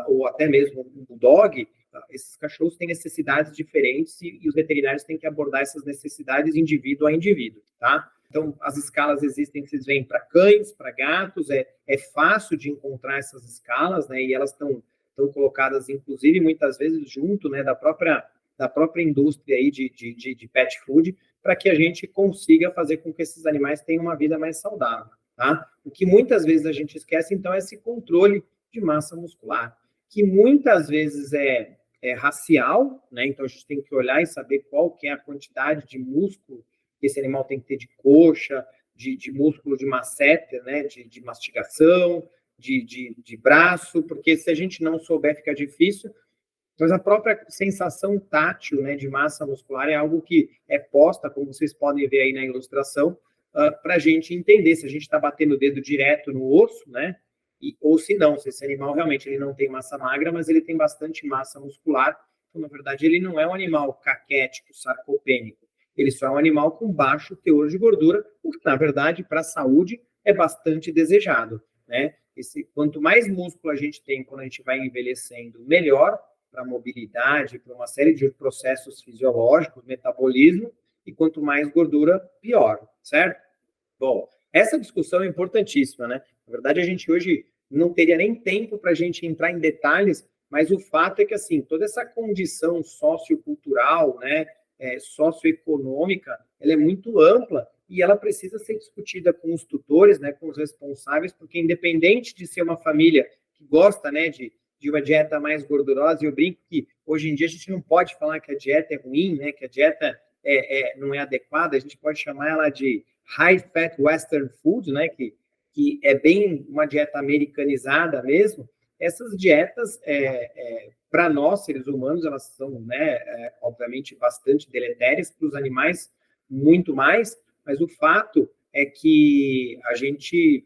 ou até mesmo um bulldog, esses cachorros têm necessidades diferentes e os veterinários têm que abordar essas necessidades indivíduo a indivíduo, tá? Então, as escalas existem, vocês veem, para cães, para gatos, é fácil de encontrar essas escalas, né, e elas estão colocadas, inclusive, muitas vezes junto, né, da própria indústria aí de pet food, para que a gente consiga fazer com que esses animais tenham uma vida mais saudável, tá? O que muitas vezes a gente esquece, então, é esse controle de massa muscular, que muitas vezes é racial, né? Então a gente tem que olhar e saber qual que é a quantidade de músculo que esse animal tem que ter de coxa, de músculo de masseter, né? De mastigação, de braço, porque se a gente não souber fica difícil. Mas a própria sensação tátil, né, de massa muscular é algo que é posta, como vocês podem ver aí na ilustração, para a gente entender se a gente está batendo o dedo direto no osso, né? Ou se não, se esse animal realmente ele não tem massa magra, mas ele tem bastante massa muscular. Então, na verdade, ele não é um animal caquético, sarcopênico. Ele só é um animal com baixo teor de gordura, o que, na verdade, para a saúde é bastante desejado, né? Quanto mais músculo a gente tem quando a gente vai envelhecendo, melhor para a mobilidade, para uma série de processos fisiológicos, metabolismo, e quanto mais gordura, pior, certo? Bom, essa discussão é importantíssima, né? Na verdade, a gente hoje não teria nem tempo para a gente entrar em detalhes, mas o fato é que, assim, toda essa condição sociocultural, né, socioeconômica, ela é muito ampla e ela precisa ser discutida com os tutores, né, com os responsáveis, porque independente de ser uma família que gosta, né, de uma dieta mais gordurosa, e eu brinco que hoje em dia a gente não pode falar que a dieta é ruim, né, que a dieta não é adequada, a gente pode chamar ela de high-fat western food, né, que é bem uma dieta americanizada mesmo. Essas dietas, para nós, seres humanos, elas são, né, obviamente, bastante deletérias, para os animais, muito mais, mas o fato é que a gente,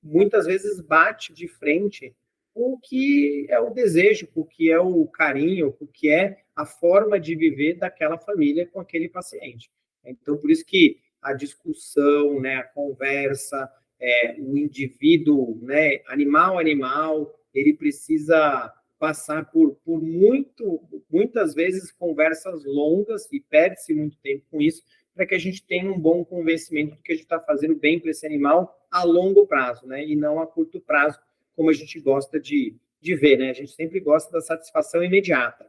muitas vezes, bate de frente com o que é o desejo, com o que é o carinho, com o que é a forma de viver daquela família com aquele paciente. Então, por isso que a discussão, né, a conversa, o indivíduo, né, animal, ele precisa passar por muitas vezes conversas longas, e perde-se muito tempo com isso, para que a gente tenha um bom convencimento de que a gente está fazendo bem para esse animal a longo prazo, né, e não a curto prazo, como a gente gosta de ver, né? A gente sempre gosta da satisfação imediata.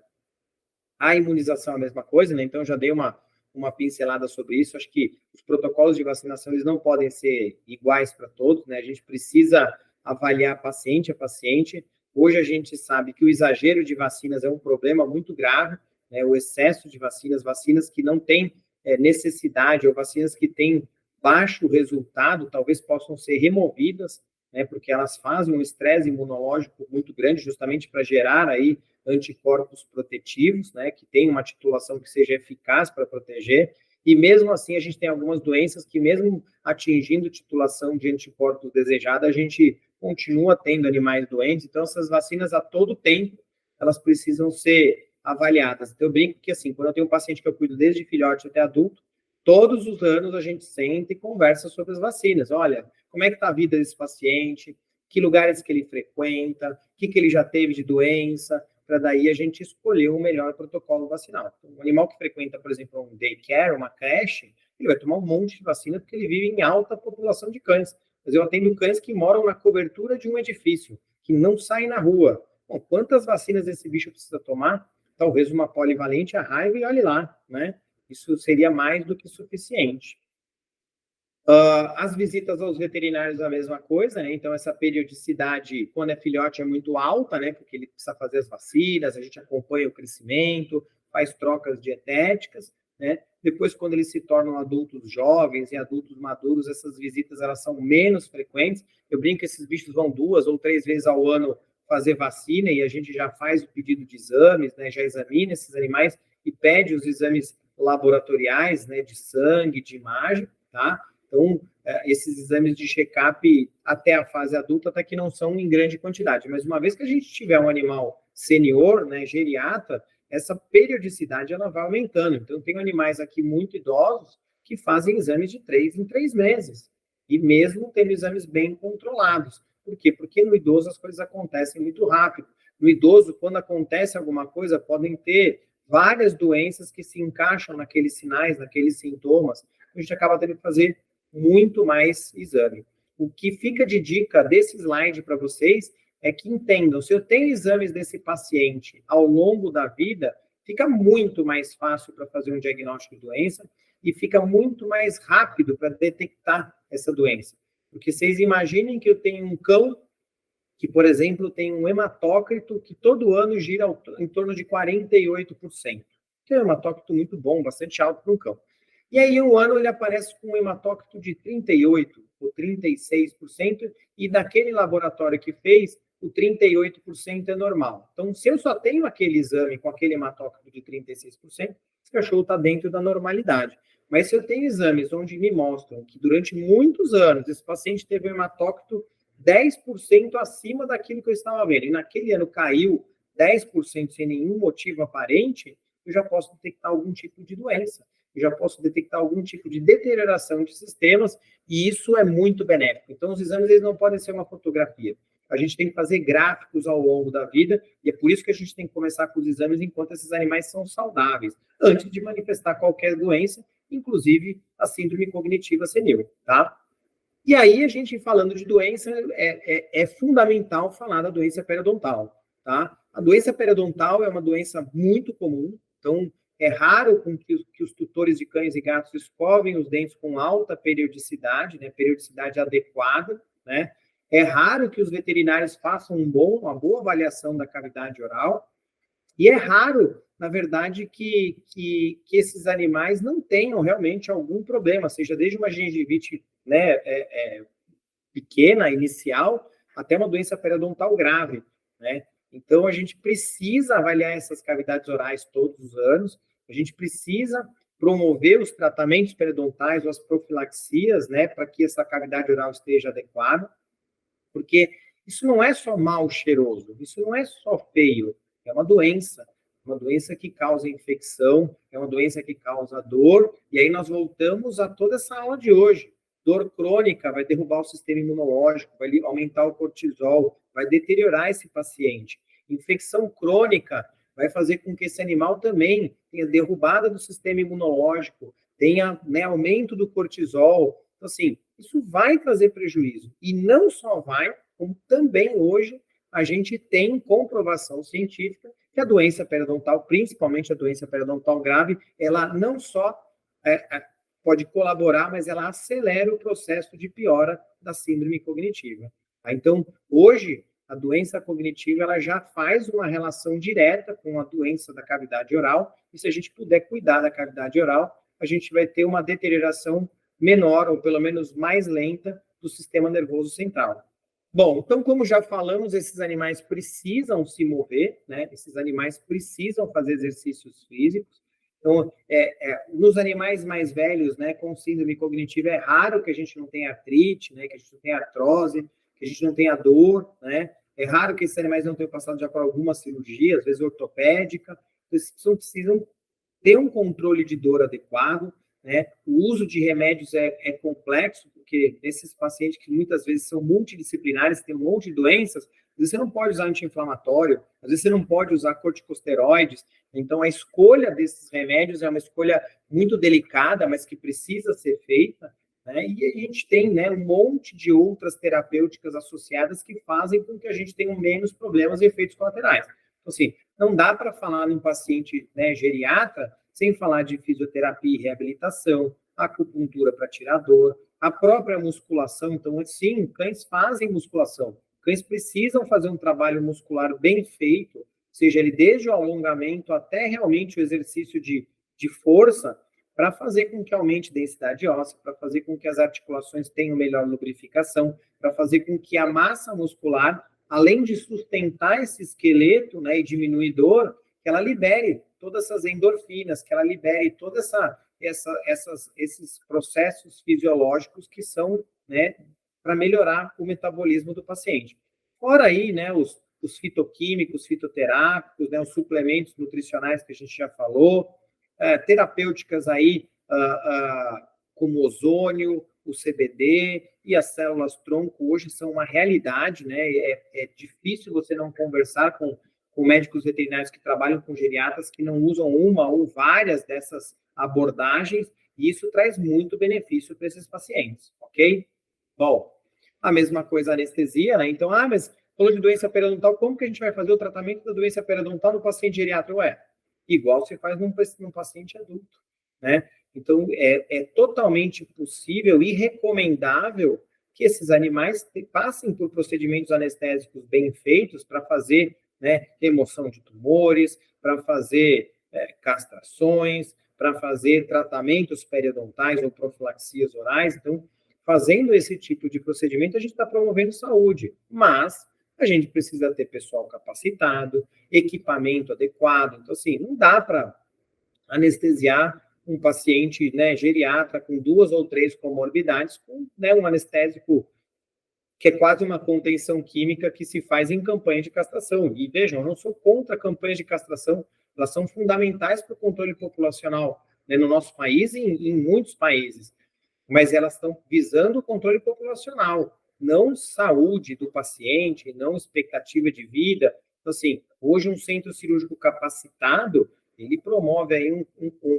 A imunização é a mesma coisa, né? Então, eu já dei uma pincelada sobre isso. Acho que os protocolos de vacinação, eles não podem ser iguais para todos, né? A gente precisa avaliar paciente a paciente. Hoje, a gente sabe que o exagero de vacinas é um problema muito grave, né? O excesso de vacinas que não têm necessidade, ou vacinas que têm baixo resultado, talvez possam ser removidas, né, porque elas fazem um estresse imunológico muito grande, justamente para gerar aí anticorpos protetivos, né, que tem uma titulação que seja eficaz para proteger, e mesmo assim a gente tem algumas doenças que mesmo atingindo titulação de anticorpos desejada, a gente continua tendo animais doentes, então essas vacinas a todo tempo, elas precisam ser avaliadas. Então eu brinco que assim, quando eu tenho um paciente que eu cuido desde filhote até adulto, todos os anos a gente senta e conversa sobre as vacinas. Olha, como é que está a vida desse paciente, que lugares que ele frequenta, o que ele já teve de doença, para daí a gente escolher o melhor protocolo vacinal. Então, um animal que frequenta, por exemplo, um daycare, uma creche, ele vai tomar um monte de vacina porque ele vive em alta população de cães. Mas eu atendo cães que moram na cobertura de um edifício, que não saem na rua. Bom, quantas vacinas esse bicho precisa tomar? Talvez uma polivalente, a raiva, e olhe lá, né? Isso seria mais do que suficiente. As visitas aos veterinários é a mesma coisa, né? Então, essa periodicidade, quando é filhote, é muito alta, né? Porque ele precisa fazer as vacinas, a gente acompanha o crescimento, faz trocas dietéticas, né? Depois, quando eles se tornam adultos jovens e adultos maduros, essas visitas elas são menos frequentes. Eu brinco que esses bichos vão 2 ou 3 vezes ao ano fazer vacina e a gente já faz o pedido de exames, né? Já examina esses animais e pede os exames laboratoriais, né? De sangue, de imagem, tá? Então, esses exames de check-up até a fase adulta até que não são em grande quantidade, mas uma vez que a gente tiver um animal senior, né, geriatra, essa periodicidade ela vai aumentando. Então, tem animais aqui muito idosos que fazem exames de 3 em 3 meses, e mesmo tendo exames bem controlados. Por quê? Porque no idoso as coisas acontecem muito rápido. No idoso, quando acontece alguma coisa, podem ter várias doenças que se encaixam naqueles sinais, naqueles sintomas. A gente acaba tendo que fazer muito mais exame. O que fica de dica desse slide para vocês é que entendam, se eu tenho exames desse paciente ao longo da vida, fica muito mais fácil para fazer um diagnóstico de doença e fica muito mais rápido para detectar essa doença. Porque vocês imaginem que eu tenho um cão que, por exemplo, tem um hematócrito que todo ano gira em torno de 48%. Que é um hematócrito muito bom, bastante alto para um cão. E aí, um ano, ele aparece com um hematócrito de 38% ou 36%, e naquele laboratório que fez, o 38% é normal. Então, se eu só tenho aquele exame com aquele hematócrito de 36%, esse cachorro está dentro da normalidade. Mas se eu tenho exames onde me mostram que durante muitos anos esse paciente teve um hematócrito 10% acima daquilo que eu estava vendo, e naquele ano caiu 10% sem nenhum motivo aparente, eu já posso detectar algum tipo de doença, eu já posso detectar algum tipo de deterioração de sistemas, e isso é muito benéfico. Então, os exames eles não podem ser uma fotografia. A gente tem que fazer gráficos ao longo da vida, e é por isso que a gente tem que começar com os exames enquanto esses animais são saudáveis, antes de manifestar qualquer doença, inclusive a síndrome cognitiva senil, tá? E aí, a gente falando de doença, é fundamental falar da doença periodontal, tá? A doença periodontal é uma doença muito comum, então é raro que os tutores de cães e gatos escovem os dentes com alta periodicidade, né? Periodicidade adequada, né? É raro que os veterinários façam uma boa avaliação da cavidade oral, e é raro, na verdade, que esses animais não tenham realmente algum problema, seja desde uma gengivite, né, pequena, inicial, até uma doença periodontal grave, né? Então, a gente precisa avaliar essas cavidades orais todos os anos, a gente precisa promover os tratamentos periodontais ou as profilaxias, né, para que essa cavidade oral esteja adequada, porque isso não é só mal cheiroso, isso não é só feio, é uma doença que causa infecção, é uma doença que causa dor, e aí nós voltamos a toda essa aula de hoje. Dor crônica vai derrubar o sistema imunológico, vai aumentar o cortisol, vai deteriorar esse paciente. Infecção crônica vai fazer com que esse animal também tenha derrubada do sistema imunológico, tenha, né, aumento do cortisol. Então, assim, isso vai trazer prejuízo. E não só vai, como também hoje a gente tem comprovação científica que a doença periodontal, principalmente a doença periodontal grave, ela não só pode colaborar, mas ela acelera o processo de piora da síndrome cognitiva. Então, hoje, a doença cognitiva ela já faz uma relação direta com a doença da cavidade oral, e se a gente puder cuidar da cavidade oral, a gente vai ter uma deterioração menor, ou pelo menos mais lenta, do sistema nervoso central. Bom, então, como já falamos, esses animais precisam se mover, né? Esses animais precisam fazer exercícios físicos. Então, nos animais mais velhos, né, com síndrome cognitiva, é raro que a gente não tenha artrite, né, que a gente não tenha artrose, que a gente não tenha dor, né? É raro que esses animais não tenham passado já por alguma cirurgia, às vezes ortopédica. Eles precisam ter um controle de dor adequado, né? O uso de remédios é complexo, porque esses pacientes que muitas vezes são multidisciplinares, têm um monte de doenças, às vezes você não pode usar anti-inflamatório, às vezes você não pode usar corticosteroides, então a escolha desses remédios é uma escolha muito delicada, mas que precisa ser feita, né? E a gente tem, né, um monte de outras terapêuticas associadas que fazem com que a gente tenha menos problemas e efeitos colaterais. Então, assim, não dá para falar num paciente, né, geriatra sem falar de fisioterapia e reabilitação, acupuntura para tirar dor, A própria musculação, então, sim, cães fazem musculação. Cães precisam fazer um trabalho muscular bem feito, seja ele desde o alongamento até realmente o exercício de força, para fazer com que aumente a densidade óssea, para fazer com que as articulações tenham melhor lubrificação, para fazer com que a massa muscular, além de sustentar esse esqueleto, né, e diminuir dor, que ela libere todas essas endorfinas, que ela libere todos esses processos fisiológicos que são, né, para melhorar o metabolismo do paciente. Fora aí, né, os fitoquímicos, fitoterápicos, né, os suplementos nutricionais que a gente já falou, terapêuticas aí, como o ozônio, o CBD e as células-tronco hoje são uma realidade, né? É difícil você não conversar com médicos veterinários que trabalham com geriatras que não usam uma ou várias dessas abordagens, e isso traz muito benefício para esses pacientes, ok? Bom, a mesma coisa a anestesia, né? Então, mas falou de doença periodontal, como que a gente vai fazer o tratamento da doença periodontal no paciente geriatra? Igual se faz num paciente adulto, né? Então, é totalmente possível e recomendável que esses animais passem por procedimentos anestésicos bem feitos para fazer, né, remoção de tumores, para fazer castrações, para fazer tratamentos periodontais ou profilaxias orais. Então, fazendo esse tipo de procedimento, a gente está promovendo saúde, mas a gente precisa ter pessoal capacitado, equipamento adequado. Então, assim, não dá para anestesiar um paciente, né, geriatra com 2 ou 3 comorbidades com, né, um anestésico que é quase uma contenção química que se faz em campanha de castração. E vejam, eu não sou contra campanhas de castração, elas são fundamentais para o controle populacional, né, no nosso país e em muitos países, mas elas estão visando o controle populacional, não saúde do paciente, não expectativa de vida. Então, assim, hoje um centro cirúrgico capacitado, ele promove aí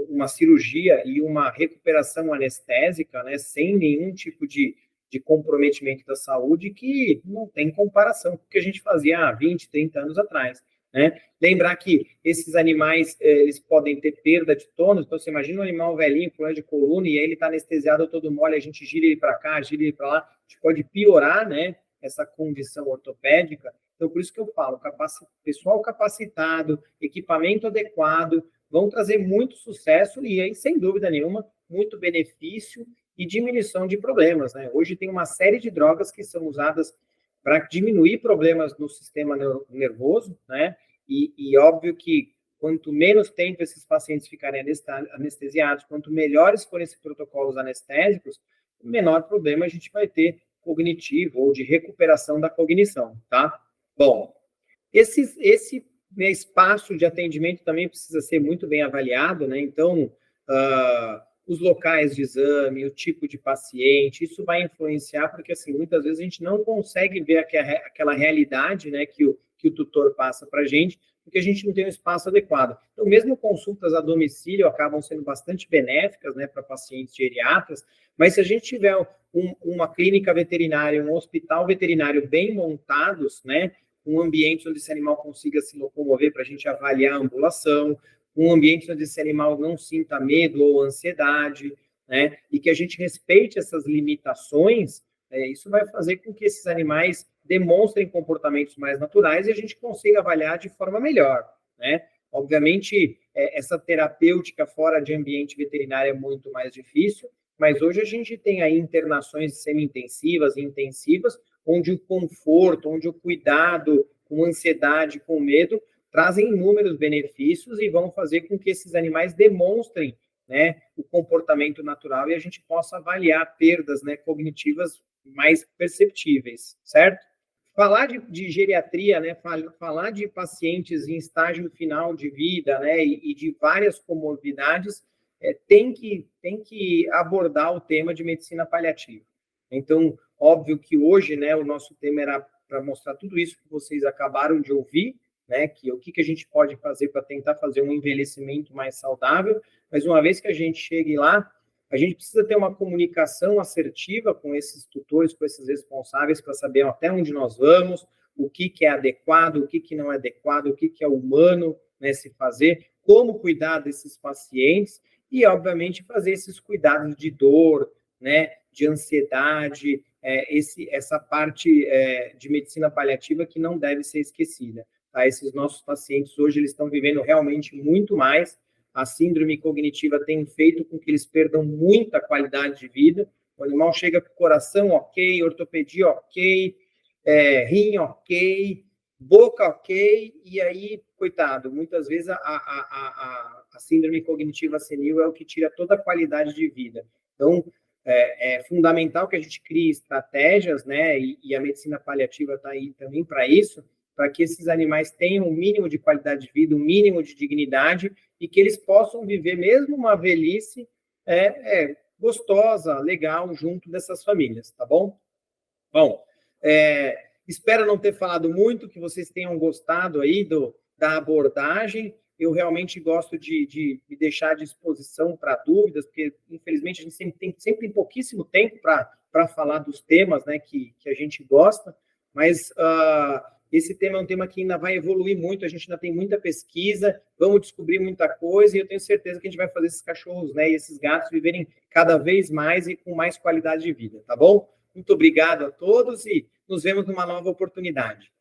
uma cirurgia e uma recuperação anestésica, né, sem nenhum tipo de comprometimento da saúde, que não tem comparação com o que a gente fazia há 20, 30 anos atrás, né? Lembrar que esses animais, eles podem ter perda de tônus, então você imagina um animal velhinho, com problema de coluna, e aí ele está anestesiado todo mole, a gente gira ele para cá, gira ele para lá, a gente pode piorar, né, essa condição ortopédica. Então, por isso que eu falo, pessoal capacitado, equipamento adequado, vão trazer muito sucesso e aí, sem dúvida nenhuma, muito benefício e diminuição de problemas, né? Hoje tem uma série de drogas que são usadas para diminuir problemas no sistema nervoso, né? E óbvio que quanto menos tempo esses pacientes ficarem anestesiados, quanto melhores forem esses protocolos anestésicos, menor problema a gente vai ter cognitivo ou de recuperação da cognição, tá? Bom, esse né, espaço de atendimento também precisa ser muito bem avaliado, né? Então, os locais de exame, o tipo de paciente, isso vai influenciar, porque, assim, muitas vezes a gente não consegue ver aquela realidade, né, que o tutor passa para a gente, porque a gente não tem um espaço adequado. Então, mesmo consultas a domicílio acabam sendo bastante benéficas, né, para pacientes geriatras, mas se a gente tiver uma clínica veterinária, um hospital veterinário bem montados, né, um ambiente onde esse animal consiga se locomover para a gente avaliar a ambulação, um ambiente onde esse animal não sinta medo ou ansiedade, né, e que a gente respeite essas limitações, isso vai fazer com que esses animais demonstrem comportamentos mais naturais e a gente consiga avaliar de forma melhor, né? Obviamente, essa terapêutica fora de ambiente veterinário é muito mais difícil, mas hoje a gente tem aí internações semi-intensivas e intensivas, onde o conforto, onde o cuidado com ansiedade, com medo, trazem inúmeros benefícios e vão fazer com que esses animais demonstrem, né, o comportamento natural e a gente possa avaliar perdas, né, cognitivas mais perceptíveis, certo? Falar de geriatria, né, falar de pacientes em estágio final de vida, né, e de várias comorbidades, tem que abordar o tema de medicina paliativa. Então, óbvio que hoje, né, o nosso tema era para mostrar tudo isso que vocês acabaram de ouvir, né, que o que a gente pode fazer para tentar fazer um envelhecimento mais saudável, mas uma vez que a gente chegue lá, a gente precisa ter uma comunicação assertiva com esses tutores, com esses responsáveis, para saber até onde nós vamos, o que é adequado, o que não é adequado, o que é humano, né, se fazer, como cuidar desses pacientes e, obviamente, fazer esses cuidados de dor, né, de ansiedade, essa parte de medicina paliativa que não deve ser esquecida. Tá? Esses nossos pacientes hoje eles estão vivendo realmente muito mais. A síndrome cognitiva tem feito com que eles perdam muita qualidade de vida. O animal chega com o coração ok, ortopedia ok, rim ok, boca ok, e aí, coitado, muitas vezes a síndrome cognitiva senil é o que tira toda a qualidade de vida. Então, é fundamental que a gente crie estratégias, né, e a medicina paliativa está aí também para isso, para que esses animais tenham um mínimo de qualidade de vida, um mínimo de dignidade, e que eles possam viver mesmo uma velhice gostosa, legal, junto dessas famílias, tá bom? Bom, espero não ter falado muito, que vocês tenham gostado aí da abordagem. Eu realmente gosto de me deixar à disposição para dúvidas, porque, infelizmente, a gente sempre tem pouquíssimo tempo para falar dos temas, né, que a gente gosta, mas esse tema é um tema que ainda vai evoluir muito, a gente ainda tem muita pesquisa, vamos descobrir muita coisa, e eu tenho certeza que a gente vai fazer esses cachorros, né, e esses gatos viverem cada vez mais e com mais qualidade de vida, tá bom? Muito obrigado a todos e nos vemos numa nova oportunidade.